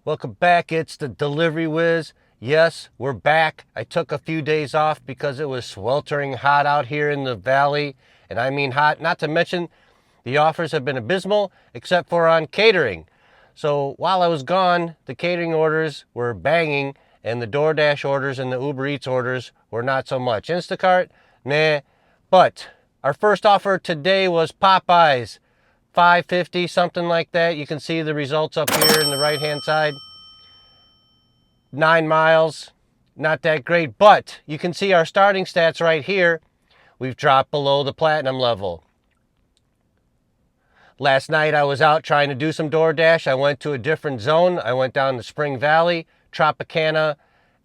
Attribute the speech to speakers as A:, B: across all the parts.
A: Welcome back. It's the Delivery Whiz. Yes, we're back. I took a few days off because it was sweltering hot out here in the valley. And I mean hot, not to mention the offers have been abysmal except for on catering. So while I was gone, the catering orders were banging and the DoorDash orders and the UberEats orders were not so much. InstaCart, nah. But our first offer today was Popeyes. $5.50, something like that. You can see the results up here in the right-hand side. 9 miles, not that great, but you can see our starting stats right here. We've dropped below the platinum level. Last night I was out trying to do some DoorDash. I went to a different zone. I went down to Spring Valley, Tropicana,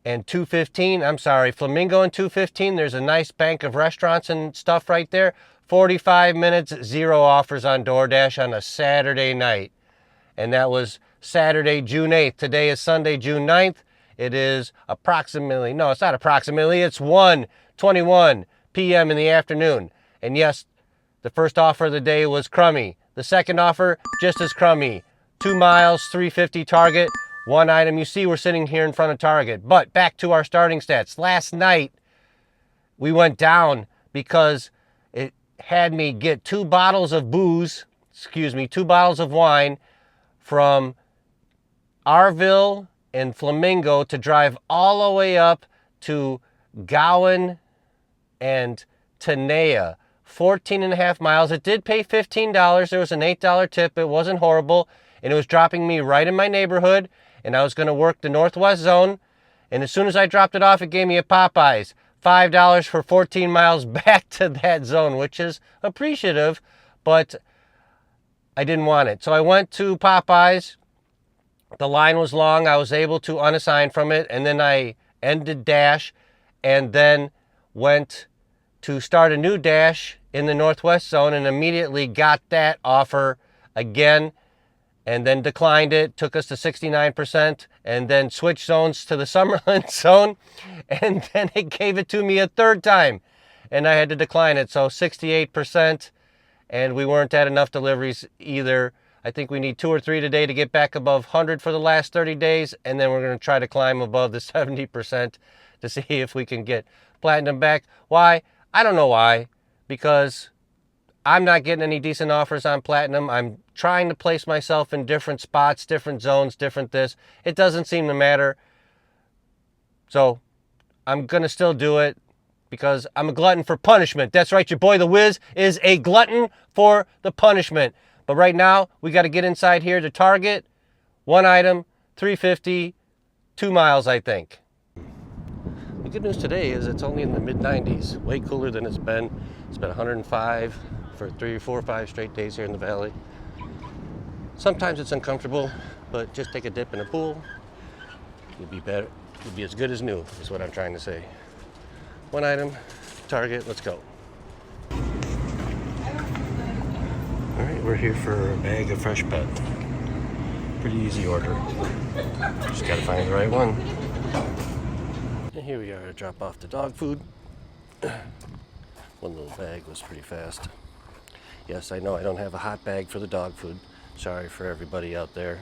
A: and Flamingo and 215. There's a nice bank of restaurants and stuff right there. 45 minutes, 0 offers on DoorDash on a Saturday night. And that was Saturday, June 8th. Today is Sunday, June 9th. It is approximately, no, it's not approximately, it's 1:21 p.m. in the afternoon. And yes, the first offer of the day was crummy. The second offer, just as crummy. 2 miles, $3.50 Target. One item. You see we're sitting here in front of Target. But back to our starting stats. Last night, we went down because it had me get 2 bottles of wine from Arville and Flamingo to drive all the way up to Gowan and Tenaya. 14.5 miles. It did pay $15. There was an $8 tip. It wasn't horrible. And it was dropping me right in my neighborhood. And I was going to work the Northwest Zone. And as soon as I dropped it off, it gave me a Popeyes. $5 for 14 miles back to that zone, which is appreciative, but I didn't want it. So I went to Popeyes. The line was long. I was able to unassign from it, and then I ended Dash and then went to start a new Dash in the Northwest Zone and immediately got that offer again and then declined it, took us to 69%, and then switched zones to the Summerlin zone, and then it gave it to me a third time, and I had to decline it. So 68%, and we weren't at enough deliveries either. I think we need 2 or 3 today to get back above 100 for the last 30 days, and then we're going to try to climb above the 70% to see if we can get platinum back. Why? I don't know why, because I'm not getting any decent offers on platinum. I'm trying to place myself in different spots, different zones, different this. It doesn't seem to matter. So I'm going to still do it because I'm a glutton for punishment. That's right, your boy the Wiz is a glutton for the punishment. But right now, we got to get inside here to Target. 1 item, $3.50, 2 miles, I think. The good news today is it's only in the mid-90s, way cooler than it's been. It's been 105 for 3, 4, 5 straight days here in the valley. Sometimes it's uncomfortable, but just take a dip in a pool. You'll be better. You'll be as good as new, is what I'm trying to say. 1 item, Target, let's go. All right, we're here for a bag of Fresh Pet. Pretty easy order. Just gotta find the right one. And here we are to drop off the dog food. One little bag was pretty fast. Yes, I know I don't have a hot bag for the dog food. Sorry for everybody out there.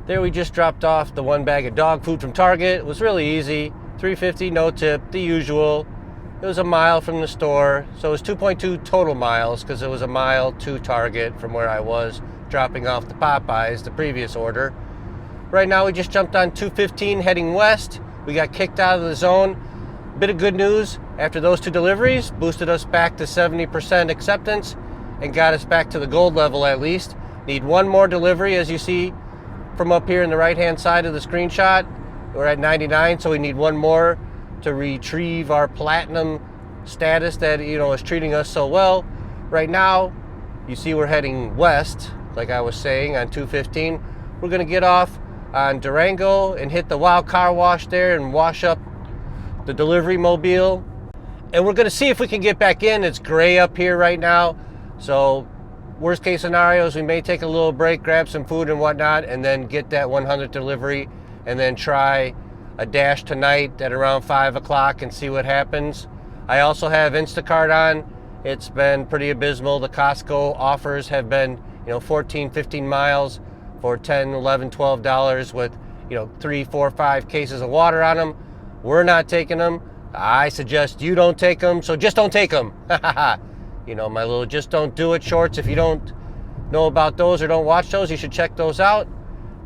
A: There we just dropped off the 1 bag of dog food from Target. It was really easy. $3.50, no tip, the usual. It was a mile from the store, so it was 2.2 total miles because it was a mile to Target from where I was dropping off the Popeyes, the previous order. Right now we just jumped on 215 heading west. We got kicked out of the zone. Bit of good news, after those 2 deliveries, boosted us back to 70% acceptance and got us back to the gold level at least. Need 1 more delivery, as you see from up here in the right-hand side of the screenshot. We're at 99, so we need 1 more to retrieve our platinum status that, is treating us so well. Right now, you see we're heading west, like I was saying, on 215. We're going to get off on Durango and hit the Wild Car Wash there and wash up the delivery mobile. And we're going to see if we can get back in. It's gray up here right now, so worst case scenarios, we may take a little break, grab some food and whatnot, and then get that 100th delivery, and then try a dash tonight at around 5 o'clock and see what happens. I also have Instacart on. It's been pretty abysmal. The Costco offers have been, 14, 15 miles for $10, $11, $12 with, 3, 4, 5 cases of water on them. We're not taking them. I suggest you don't take them, so just don't take them. My little just don't do it shorts. If you don't know about those or don't watch those, you should check those out.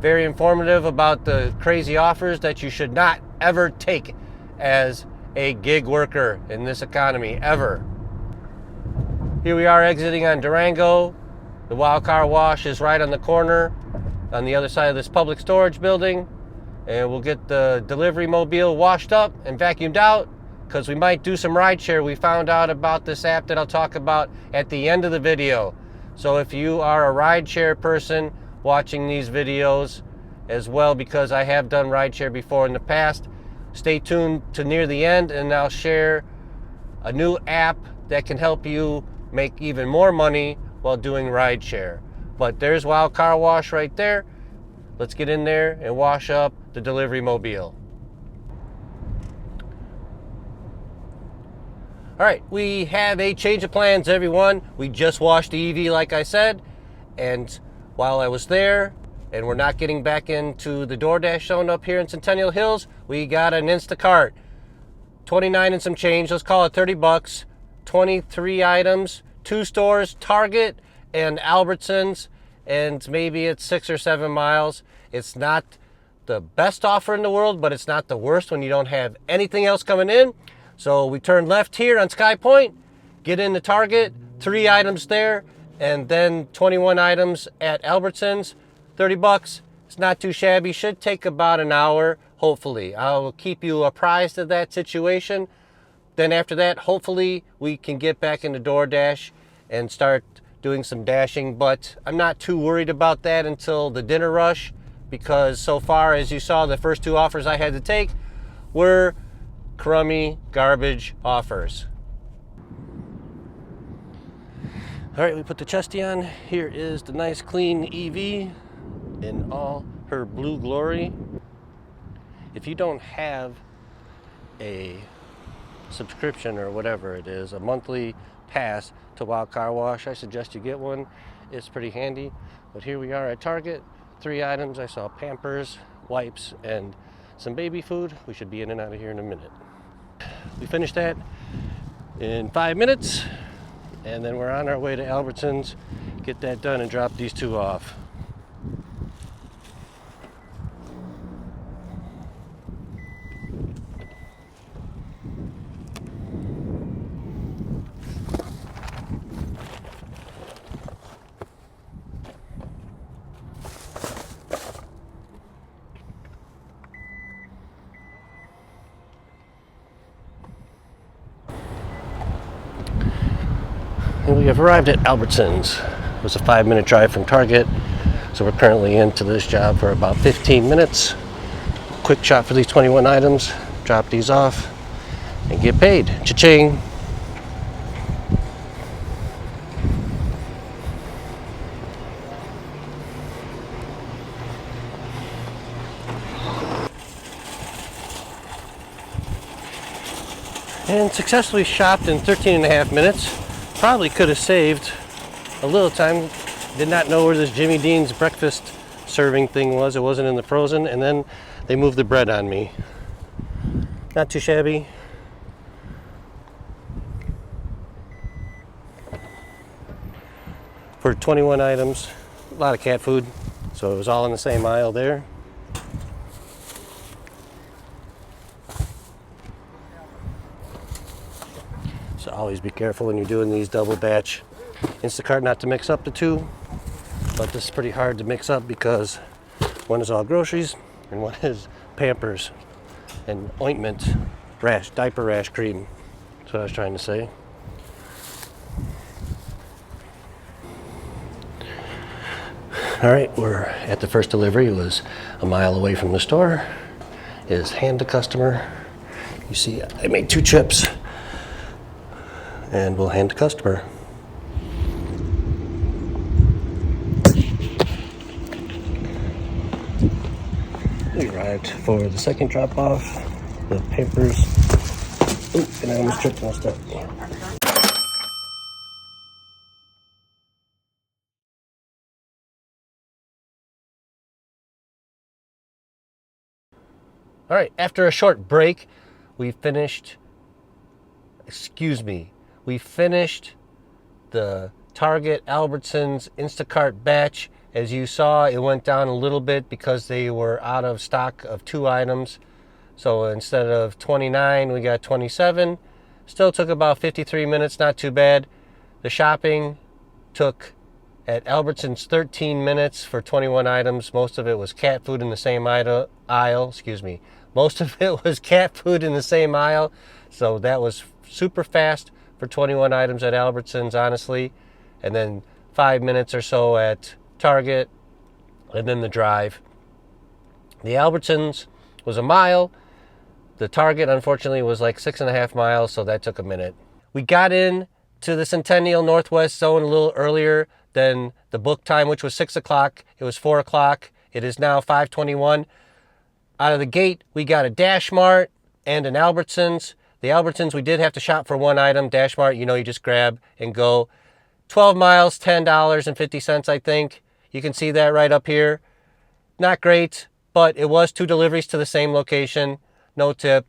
A: Very informative about the crazy offers that you should not ever take as a gig worker in this economy, ever. Here we are exiting on Durango. The Wild Car Wash is right on the corner on the other side of this public storage building. And we'll get the delivery mobile washed up and vacuumed out because we might do some rideshare. We found out about this app that I'll talk about at the end of the video. So if you are a rideshare person watching these videos as well, because I have done rideshare before in the past, stay tuned to near the end and I'll share a new app that can help you make even more money while doing rideshare. But there's Wild Car Wash right there. Let's get in there and wash up the delivery mobile. All right, we have a change of plans, everyone. We just washed the EV, like I said, and while I was there, and we're not getting back into the DoorDash zone up here in Centennial Hills, we got an Instacart. 29 and some change, let's call it 30 bucks. 23 items, 2 stores, Target and Albertsons, and maybe it's 6 or 7 miles. It's not the best offer in the world, but it's not the worst when you don't have anything else coming in. So we turn left here on Sky Point, get into Target, 3 items there, and then 21 items at Albertsons, 30 bucks. It's not too shabby, should take about an hour, hopefully. I will keep you apprised of that situation. Then after that, hopefully we can get back into DoorDash and start doing some dashing, but I'm not too worried about that until the dinner rush, because so far, as you saw, the first 2 offers I had to take were crummy, garbage offers. All right, we put the chesty on. Here is the nice clean EV in all her blue glory. If you don't have a subscription or whatever it is, a monthly pass to Wild Car Wash, I suggest you get one. It's pretty handy. But here we are at Target, 3 items. I saw Pampers, wipes, and some baby food. We should be in and out of here in a minute. We finished that in 5 minutes, and then we're on our way to Albertsons, get that done and drop these 2 off. And we have arrived at Albertsons. It was a 5-minute drive from Target, so we're currently into this job for about 15 minutes. Quick shot for these 21 items, drop these off, and get paid. Cha-ching! And successfully shopped in 13 and a half minutes. Probably could have saved a little time. Did not know where this Jimmy Dean's breakfast serving thing was. It wasn't in the frozen, and then they moved the bread on me. Not too shabby. For 21 items, a lot of cat food, so it was all in the same aisle there. So always be careful when you're doing these double batch. Instacart not to mix up the 2, but this is pretty hard to mix up because one is all groceries and one is Pampers and ointment, diaper rash cream. That's what I was trying to say. All right, we're at the first delivery. It was a mile away from the store. It is hand to customer. You see, I made 2 chips. And we'll hand to customer. We arrived for the second drop off, the Pampers Ooh, and I almost tripped on stuff. All right, after a short break, we finished the Target Albertsons Instacart batch. As you saw, it went down a little bit because they were out of stock of 2 items. So instead of 29, we got 27. Still took about 53 minutes, not too bad. The shopping took at Albertsons 13 minutes for 21 items. Most of it was cat food in the same aisle. Most of it was cat food in the same aisle. So that was super fast for 21 items at Albertsons, honestly. And then 5 minutes or so at Target, and then the drive. The Albertsons was a mile. The Target, unfortunately, was like 6.5 miles, so that took a minute. We got in to the Centennial Northwest Zone a little earlier than the book time, which was 6 o'clock. It was 4 o'clock. It is now 5:21. Out of the gate, we got a Dash Mart and an Albertsons. The Albertsons, we did have to shop for one item. Dash Mart, you just grab and go. 12 miles, $10.50, I think. You can see that right up here. Not great, but it was 2 deliveries to the same location. No tip.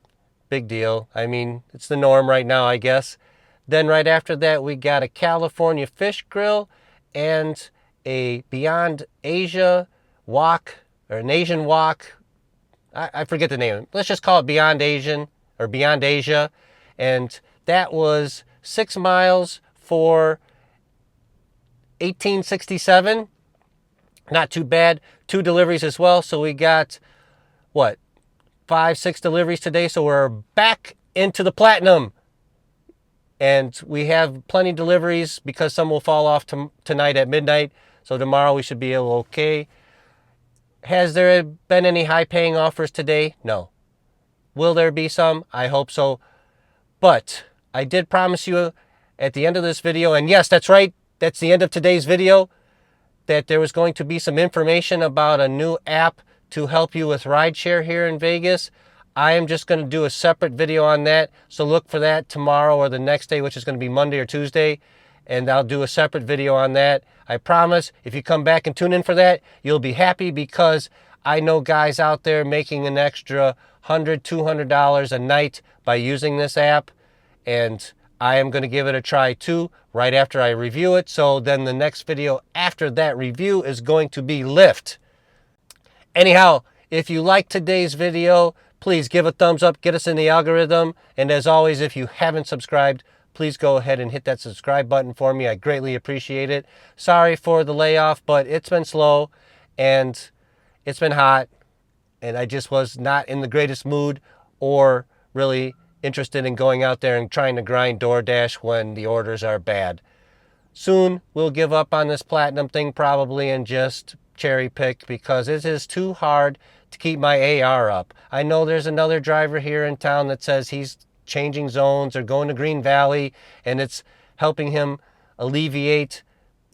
A: Big deal. I mean, it's the norm right now, I guess. Then right after that, we got a California fish grill and a Beyond Asia wok, or an Asian wok. I forget the name. Let's just call it Beyond Asian or Beyond Asia. And that was 6 miles for $18.67. Not too bad. 2 deliveries as well. So we got, 5-6 deliveries today. So we're back into the platinum. And we have plenty of deliveries because some will fall off tonight at midnight. So tomorrow we should be able okay. Has there been any high-paying offers today? No. Will there be some? I hope so. But I did promise you at the end of this video, and yes, that's right, that's the end of today's video, that there was going to be some information about a new app to help you with rideshare here in Vegas. I am just going to do a separate video on that, so look for that tomorrow or the next day, which is going to be Monday or Tuesday, and I'll do a separate video on that. I promise, if you come back and tune in for that, you'll be happy because I know guys out there making an extra $100, $200 a night by using this app, and I am going to give it a try too right after I review it. So then the next video after that review is going to be Lyft. Anyhow, if you like today's video, please give a thumbs up, get us in the algorithm, and as always, if you haven't subscribed, please go ahead and hit that subscribe button for me. I greatly appreciate it. Sorry for the layoff, but it's been slow and it's been hot, and I just was not in the greatest mood or really interested in going out there and trying to grind DoorDash when the orders are bad. Soon we'll give up on this platinum thing probably and just cherry pick because it is too hard to keep my AR up. I know there's another driver here in town that says he's changing zones or going to Green Valley and it's helping him alleviate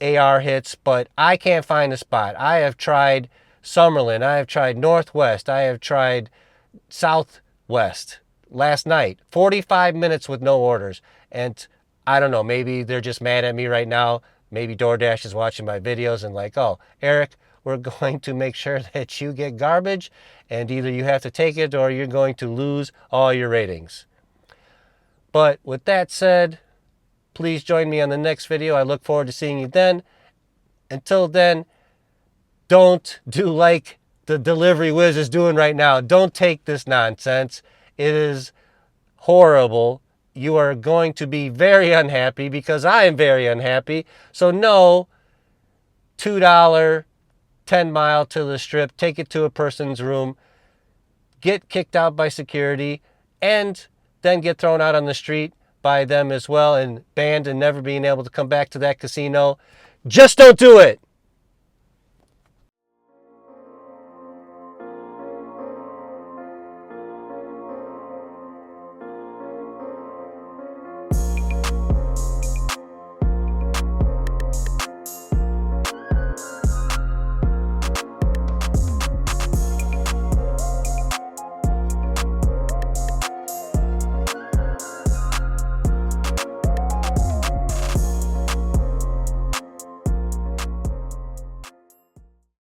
A: AR hits, but I can't find a spot. I have tried Summerlin, I have tried Northwest, I have tried Southwest. Last night, 45 minutes with no orders, and I don't know, maybe they're just mad at me right now. Maybe DoorDash is watching my videos and like, oh, Eric, we're going to make sure that you get garbage and either you have to take it or you're going to lose all your ratings. But with that said, please join me on the next video. I look forward to seeing you then. Until then, don't do like the Delivery Whiz is doing right now. Don't take this nonsense. It is horrible. You are going to be very unhappy because I am very unhappy. So no, $2, 10 mile to the strip, take it to a person's room, get kicked out by security, and then get thrown out on the street by them as well and banned and never being able to come back to that casino. Just don't do it.